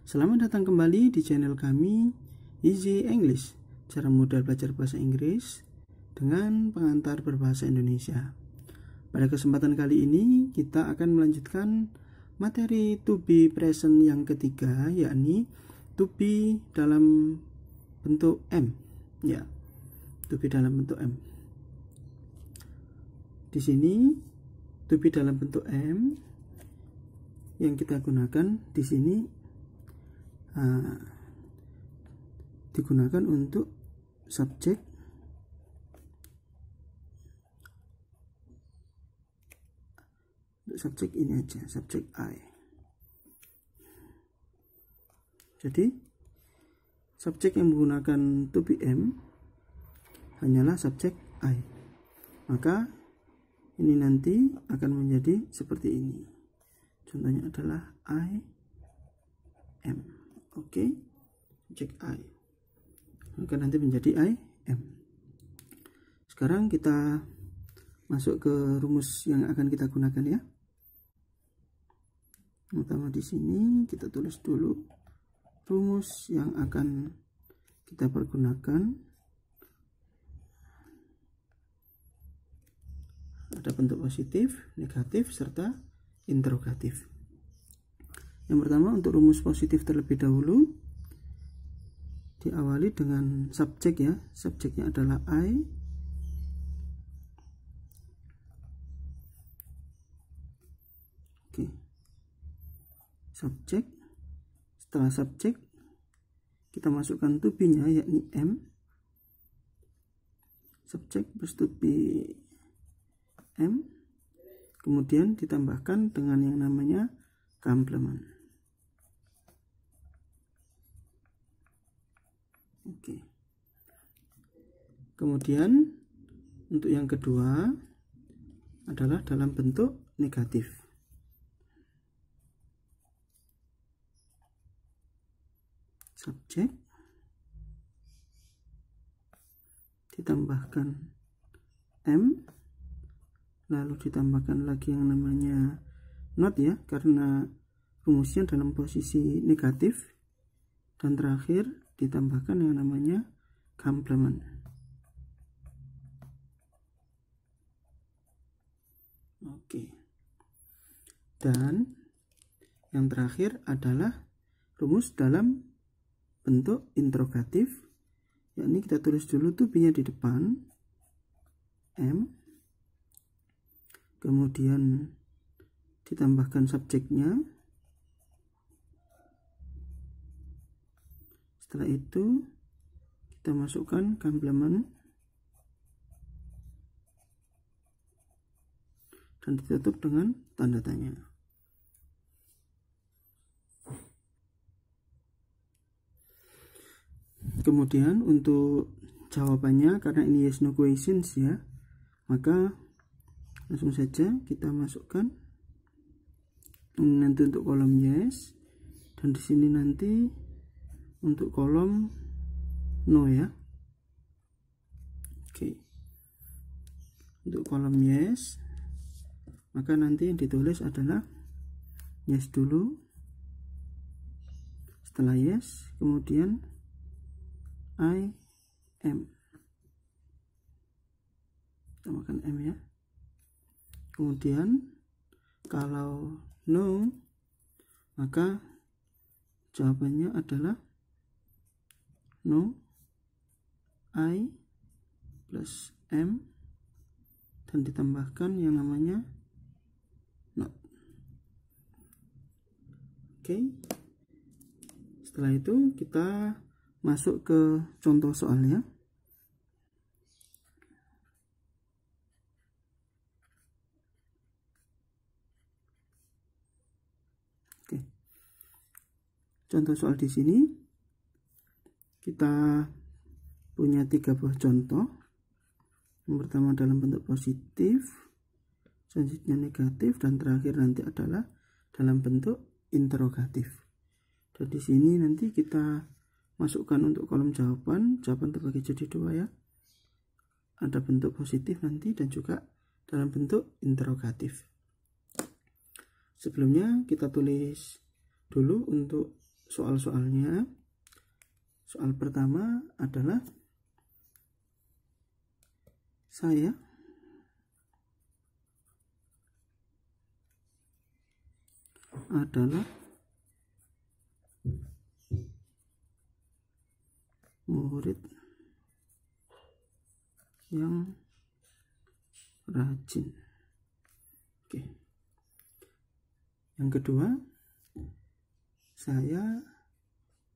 Selamat datang kembali di channel kami Easy English, cara mudah belajar bahasa Inggris dengan pengantar berbahasa Indonesia. Pada kesempatan kali ini kita akan melanjutkan materi to be present yang ketiga, yakni to be dalam bentuk M. Ya, to be dalam bentuk M. Di sini to be dalam bentuk M yang kita gunakan di sini digunakan untuk subjek ini aja, subjek I. Jadi subjek yang menggunakan to be M hanyalah subjek I. Maka ini nanti akan menjadi seperti ini. Contohnya adalah I am. Oke, subjek I. Maka nanti menjadi I am. Sekarang kita masuk ke rumus yang akan kita gunakan ya. Pertama di sini kita tulis dulu rumus yang akan kita pergunakan. Ada bentuk positif, negatif, serta interrogatif. Yang pertama, untuk rumus positif terlebih dahulu diawali dengan subjek ya. Subjeknya adalah I. Oke. Subjek. Setelah subjek kita masukkan to be-nya, yakni M. Subjek plus to be M, kemudian ditambahkan dengan yang namanya complement. Oke. Kemudian untuk yang kedua adalah dalam bentuk negatif. Subjek ditambahkan M, lalu ditambahkan lagi yang namanya not ya, karena rumusnya dalam posisi negatif, dan terakhir ditambahkan yang namanya complement. Oke. Dan yang terakhir adalah rumus dalam bentuk interrogatif, yakni kita tulis dulu to be-nya di depan M, kemudian ditambahkan subjeknya, setelah itu kita masukkan complement dan ditutup dengan tanda tanya. Kemudian untuk jawabannya, karena ini yes no questions ya, maka langsung saja kita masukkan nanti untuk kolom yes, dan di sini nanti untuk kolom no ya. Oke. Untuk kolom yes, maka nanti yang ditulis adalah yes dulu, setelah yes kemudian I am, tambahkan M ya. Kemudian kalau no, maka jawabannya adalah no, I plus M, dan ditambahkan yang namanya not. Oke. Setelah itu kita masuk ke contoh soalnya. Oke. Contoh soal di sini kita punya 3 buah contoh. Yang pertama dalam bentuk positif, selanjutnya negatif, dan terakhir nanti adalah dalam bentuk interrogatif. Dan di sini nanti kita masukkan untuk kolom jawaban terbagi jadi 2 ya. Ada bentuk positif nanti dan juga dalam bentuk interrogatif. Sebelumnya kita tulis dulu untuk soal-soalnya. Soal pertama adalah saya adalah murid yang rajin. Oke. Yang kedua, saya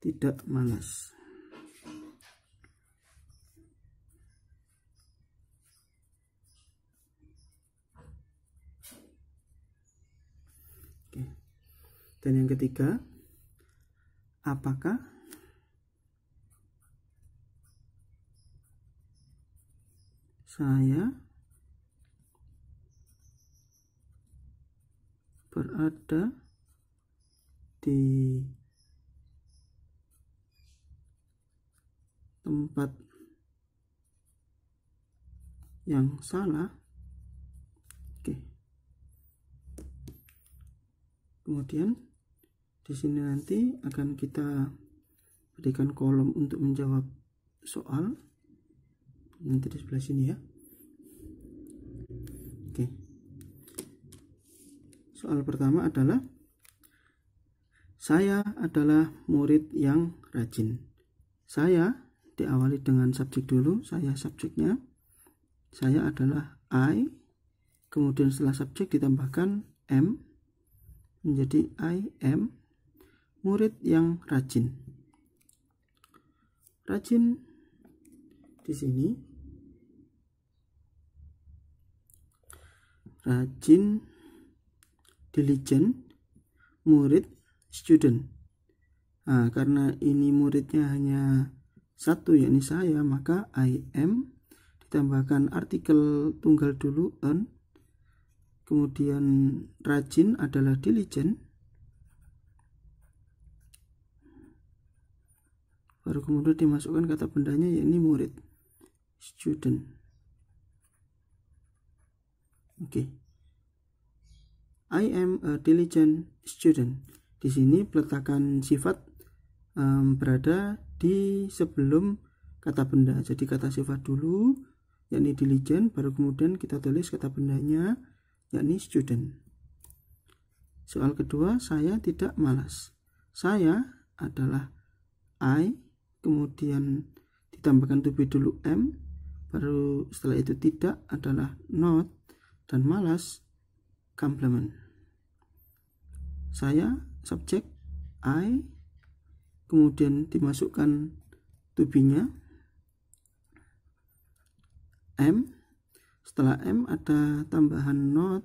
tidak malas. Oke. Dan yang ketiga, apakah saya berada di tempat yang salah? Oke. Kemudian di sini nanti akan kita berikan kolom untuk menjawab soal. Nanti di sebelah sini ya. Oke. Soal pertama adalah saya adalah murid yang rajin. Saya diawali dengan subjek dulu, saya subjeknya. Saya adalah I, kemudian setelah subjek ditambahkan am, menjadi I am murid yang rajin. Rajin di sini, rajin, diligent, murid, student. Nah, karena ini muridnya hanya satu, yakni saya, maka I am ditambahkan artikel tunggal dulu, on, kemudian rajin adalah diligent, baru kemudian dimasukkan kata bendanya yakni murid, student. Oke. I am a diligent student. Di sini peletakan sifat berada di sebelum kata benda. Jadi kata sifat dulu yakni diligent, baru kemudian kita tulis kata bendanya yakni student. Soal kedua, saya tidak malas. Saya adalah I, kemudian ditambahkan to be dulu am, baru setelah itu tidak adalah not, dan malas complement. Saya subjek I, kemudian dimasukkan to be-nya am, setelah am ada tambahan not.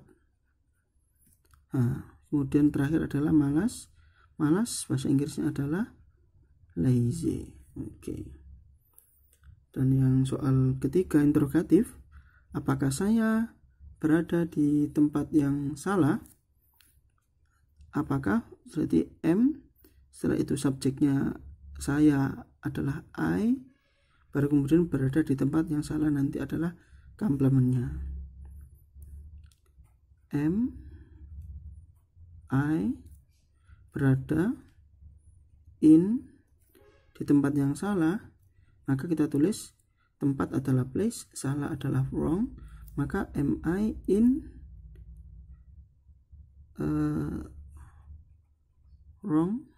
Nah, kemudian terakhir adalah malas. Malas bahasa Inggrisnya adalah lazy. Oke. Dan yang soal ketiga, interrogatif, apakah saya berada di tempat yang salah? Apakah berarti am, setelah itu subjeknya saya adalah I, baru kemudian berada di tempat yang salah nanti adalah komplementnya. Am, I berada in di tempat yang salah, maka kita tulis tempat adalah place, salah adalah wrong, maka am I in wrong,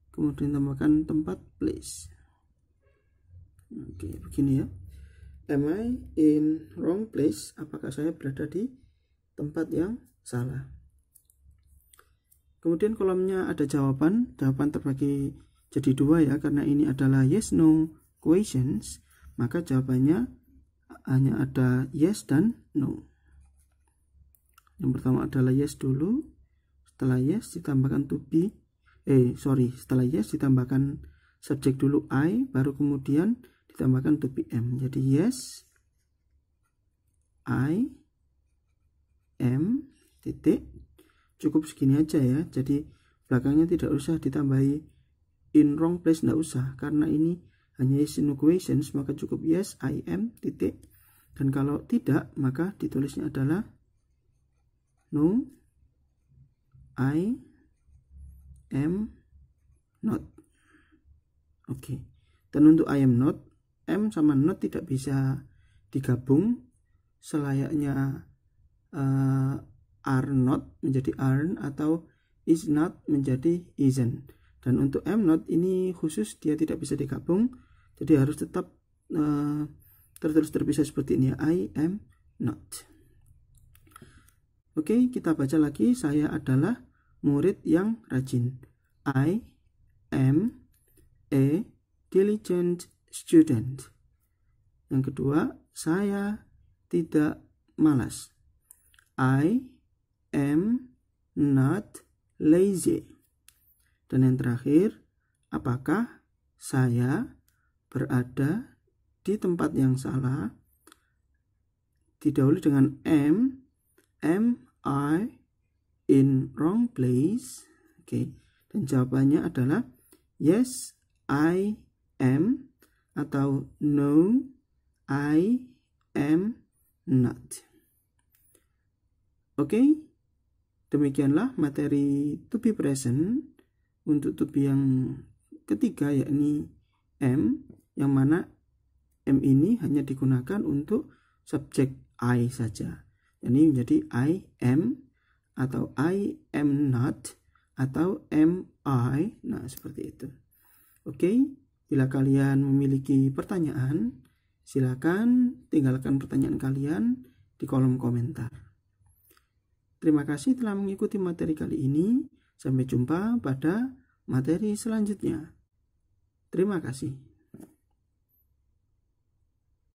kemudian tambahkan tempat place. Oke, begini ya. Am I in wrong place? Apakah saya berada di tempat yang salah? Kemudian kolomnya ada jawaban. Jawaban terbagi jadi dua ya, karena ini adalah yes no questions, maka jawabannya hanya ada yes dan no. Yang pertama adalah yes dulu, setelah yes ditambahkan to be, setelah yes ditambahkan subjek dulu I, baru kemudian ditambahkan to be am. Jadi yes, I am, titik, cukup segini aja ya. Jadi belakangnya tidak usah ditambahi in wrong place, tidak usah, karena ini hanya yes no questions, maka cukup yes I am, titik. Dan kalau tidak, maka ditulisnya adalah no I am not. Oke. Dan untuk I am not, am sama not tidak bisa digabung selayaknya are not menjadi aren't atau is not menjadi isn't. Dan untuk am not ini khusus, dia tidak bisa digabung, jadi harus tetap tertulis terpisah seperti ini ya, I am not. Oke, kita baca lagi. Saya adalah murid yang rajin. I am a diligent student. Yang kedua, saya tidak malas. I am not lazy. Dan yang terakhir, apakah saya berada di tempat yang salah? Didahului dengan am I in wrong place? Oke. Dan jawabannya adalah yes, I am, atau no, I am not. Oke, demikianlah materi to be present untuk to be yang ketiga, yakni am, yang mana am ini hanya digunakan untuk subjek I saja. Ini menjadi I am, atau I am not, atau am I. Nah, seperti itu. Oke, bila kalian memiliki pertanyaan, silakan tinggalkan pertanyaan kalian di kolom komentar. Terima kasih telah mengikuti materi kali ini. Sampai jumpa pada materi selanjutnya. Terima kasih.